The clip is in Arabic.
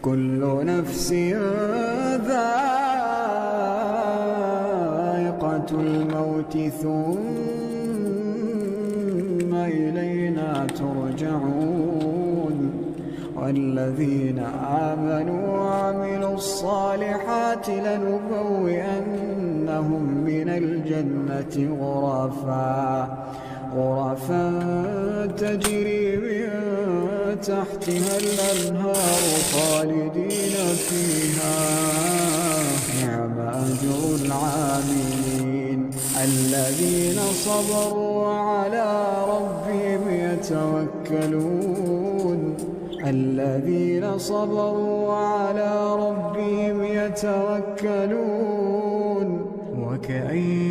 كل نفس ذائقة الموت ثم إلينا ترجعون والذين آمنوا وعملوا الصالحات لنبوئنهم من الجنة غرفا تجري من تحتها الأنهار خالدين فيها نعم أجر العاملين الذين صبروا وعلى ربهم يتوكلون وكأين